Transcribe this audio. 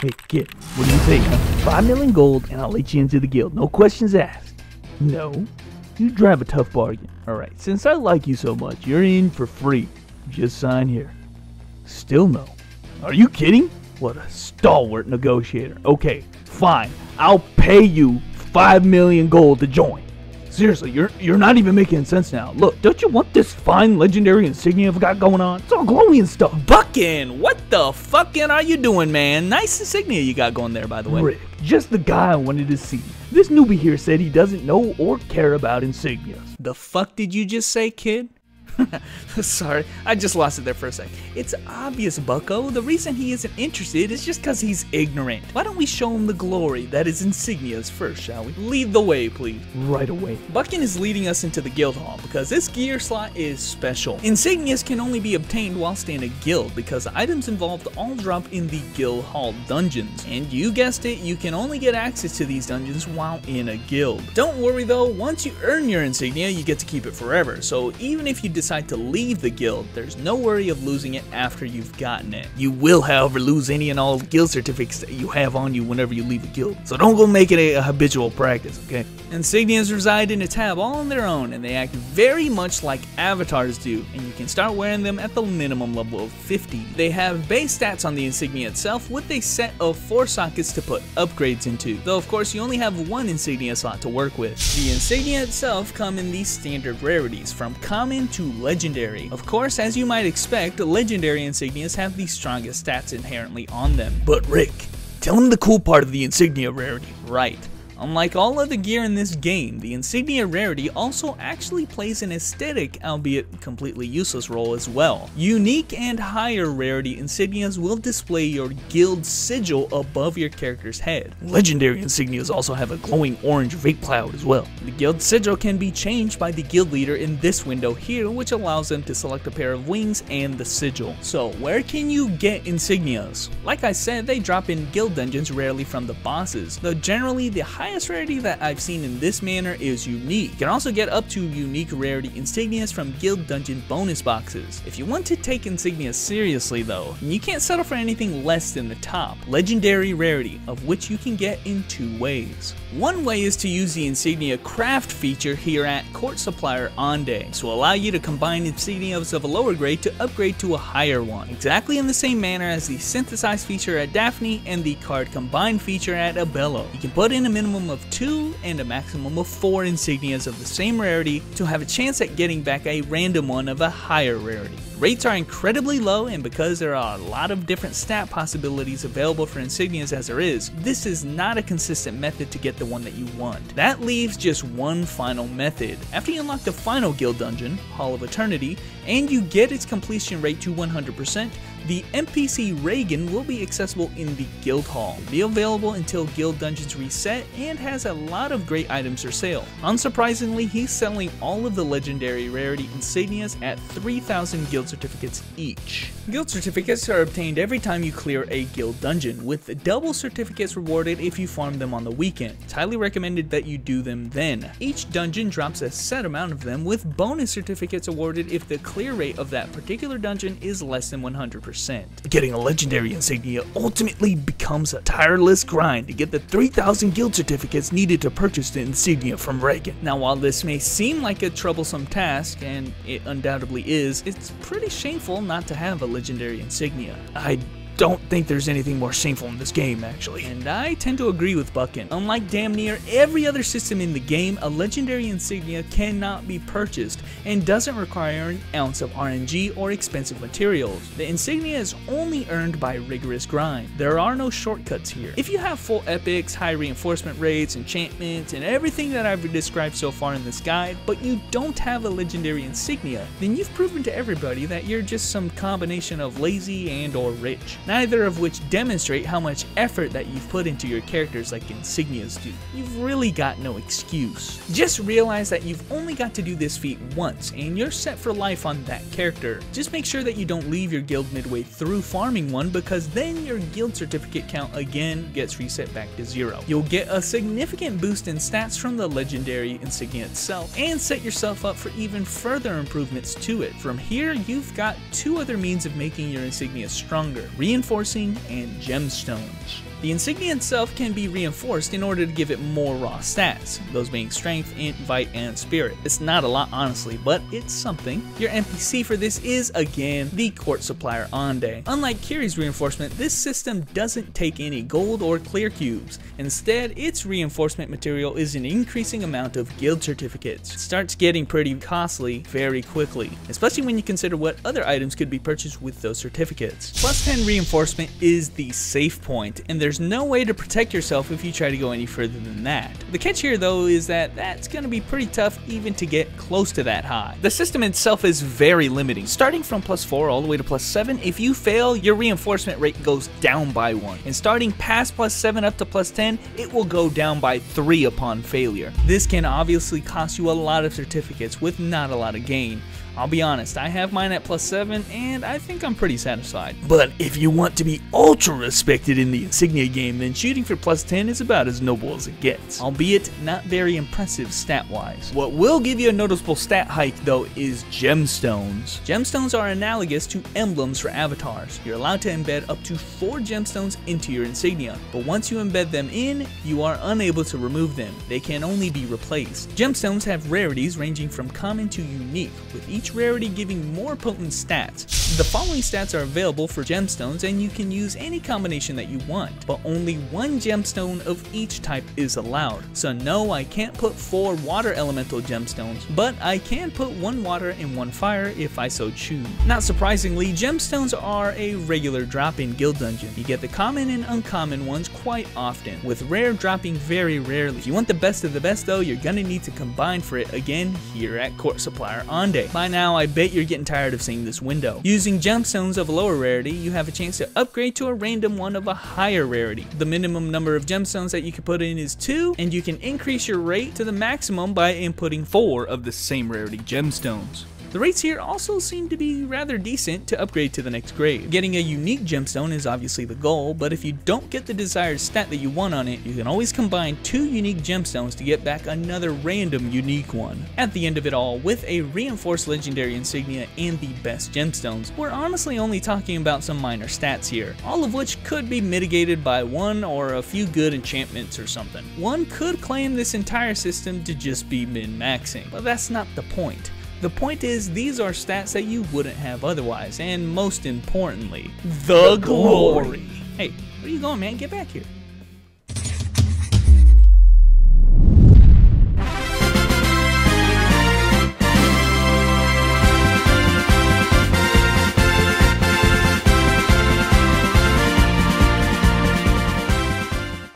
Hey kid, what do you think? 5 million gold and I'll let you into the guild, no questions asked. No? You drive a tough bargain. Alright, since I like you so much, you're in for free. Just sign here. Still no. Are you kidding? What a stalwart negotiator. Okay, fine. I'll pay you 5 million gold to join. Seriously, you're not even making sense now. Look, don't you want this fine legendary insignia I've got going on? It's all glowy and stuff. Buckin, what the fucking are you doing, man? Nice insignia you got going there, by the way. Rick, just the guy I wanted to see. This newbie here said he doesn't know or care about insignias. The fuck did you just say, kid? Sorry, I just lost it there for a sec. It's obvious, bucko. The reason he isn't interested is just because he's ignorant. Why don't we show him the glory that is insignias first, shall we? Lead the way, please. Right away. Buckin is leading us into the guild hall because this gear slot is special. Insignias can only be obtained whilst in a guild because the items involved all drop in the guild hall dungeons. And you guessed it, you can only get access to these dungeons while in a guild. Don't worry though, once you earn your insignia, you get to keep it forever. So even if you decide to leave the guild, there's no worry of losing it after you've gotten it. You will, however, lose any and all guild certificates that you have on you whenever you leave a guild, so don't go make it a habitual practice, okay? Insignias reside in a tab all on their own, and they act very much like avatars do, and you can start wearing them at the minimum level of 50. They have base stats on the insignia itself with a set of 4 sockets to put upgrades into, though of course you only have 1 insignia slot to work with. The insignia itself come in these standard rarities, from common to legendary. Of course, as you might expect, legendary insignias have the strongest stats inherently on them. But Rick, tell him the cool part of the insignia rarity. Right. Unlike all other gear in this game, the insignia rarity also actually plays an aesthetic, albeit completely useless role as well. Unique and higher rarity insignias will display your guild sigil above your character's head. Legendary insignias also have a glowing orange vape cloud as well. The guild sigil can be changed by the guild leader in this window here, which allows them to select a pair of wings and the sigil. So where can you get insignias? Like I said, they drop in guild dungeons rarely from the bosses, though generally the highest rarity that I've seen in this manner is unique. You can also get up to unique rarity insignias from guild dungeon bonus boxes. If you want to take insignias seriously though, you can't settle for anything less than the top, legendary rarity, of which you can get in 2 ways. One way is to use the insignia craft feature here at Court Supplier Onday, to allow you to combine insignias of a lower grade to upgrade to a higher one, exactly in the same manner as the synthesize feature at Daphne and the card combine feature at Abello. You can put in a minimum of 2 and a maximum of 4 insignias of the same rarity to have a chance at getting back a random one of a higher rarity. Rates are incredibly low, and because there are a lot of different stat possibilities available for insignias as there is, this is not a consistent method to get the one that you want. That leaves just one final method. After you unlock the final guild dungeon, Hall of Eternity, and you get its completion rate to 100%, the NPC Reagan will be accessible in the guild hall, be available until guild dungeons reset, and has a lot of great items for sale. Unsurprisingly, he's selling all of the legendary rarity insignias at 3,000 guild certificates each. Guild certificates are obtained every time you clear a guild dungeon, with double certificates rewarded if you farm them on the weekend. It's highly recommended that you do them then. Each dungeon drops a set amount of them, with bonus certificates awarded if the clear rate of that particular dungeon is less than 100%. Getting a legendary insignia ultimately becomes a tireless grind to get the 3,000 guild certificates needed to purchase the insignia from Reagan. Now, while this may seem like a troublesome task, and it undoubtedly is, it's pretty shameful not to have a legendary insignia. I don't think there's anything more shameful in this game, actually. And I tend to agree with Buckin. Unlike damn near every other system in the game, a legendary insignia cannot be purchased and doesn't require an ounce of RNG or expensive materials. The insignia is only earned by rigorous grind. There are no shortcuts here. If you have full epics, high reinforcement rates, enchantments, and everything that I've described so far in this guide, but you don't have a legendary insignia, then you've proven to everybody that you're just some combination of lazy and or rich. Neither of which demonstrate how much effort that you've put into your characters like insignias do. You've really got no excuse. Just realize that you've only got to do this feat once, and you're set for life on that character. Just make sure that you don't leave your guild midway through farming one, because then your guild certificate count again gets reset back to 0. You'll get a significant boost in stats from the legendary insignia itself, and set yourself up for even further improvements to it. From here, you've got 2 other means of making your insignia stronger: reinforcing and gemstones. The Insignia itself can be reinforced in order to give it more raw stats, those being strength, invite, and spirit. It's not a lot honestly, but it's something. Your NPC for this is again the court supplier Ande. Unlike Kiri's reinforcement, this system doesn't take any gold or clear cubes. Instead, its reinforcement material is an increasing amount of guild certificates. It starts getting pretty costly very quickly, especially when you consider what other items could be purchased with those certificates. Plus 10 reinforcement is the safe point, and there's no way to protect yourself if you try to go any further than that. The catch here though is that that's going to be pretty tough even to get close to that high. The system itself is very limiting. Starting from +4 all the way to +7, if you fail, your reinforcement rate goes down by 1, and starting past +7 up to +10, it will go down by 3 upon failure. This can obviously cost you a lot of certificates with not a lot of gain. I'll be honest, I have mine at +7 and I think I'm pretty satisfied. But if you want to be ultra respected in the Insignia game, then shooting for +10 is about as noble as it gets, albeit not very impressive stat wise. What will give you a noticeable stat hike though is gemstones. Gemstones are analogous to emblems for avatars. You're allowed to embed up to 4 gemstones into your Insignia, but once you embed them in, you are unable to remove them. They can only be replaced. Gemstones have rarities ranging from common to unique, with each rarity giving more potent stats. The following stats are available for gemstones, and you can use any combination that you want, but only 1 gemstone of each type is allowed. So no, I can't put 4 water elemental gemstones, but I can put 1 water and 1 fire if I so choose. Not surprisingly, gemstones are a regular drop in Guild Dungeon. You get the common and uncommon ones quite often, with rare dropping very rarely. If you want the best of the best though, you're gonna need to combine for it again here at Court Supplier Ande. By now, I bet you're getting tired of seeing this window. Using gemstones of lower rarity, you have a chance to upgrade to a random one of a higher rarity. The minimum number of gemstones that you can put in is 2, and you can increase your rate to the maximum by inputting 4 of the same rarity gemstones. The rates here also seem to be rather decent to upgrade to the next grade. Getting a unique gemstone is obviously the goal, but if you don't get the desired stat that you want on it, you can always combine 2 unique gemstones to get back another random unique one. At the end of it all, with a reinforced legendary insignia and the best gemstones, we're honestly only talking about some minor stats here, all of which could be mitigated by 1 or a few good enchantments or something. One could claim this entire system to just be min-maxing, but that's not the point. The point is, these are stats that you wouldn't have otherwise, and most importantly, the glory. Hey, where are you going, man? Get back here.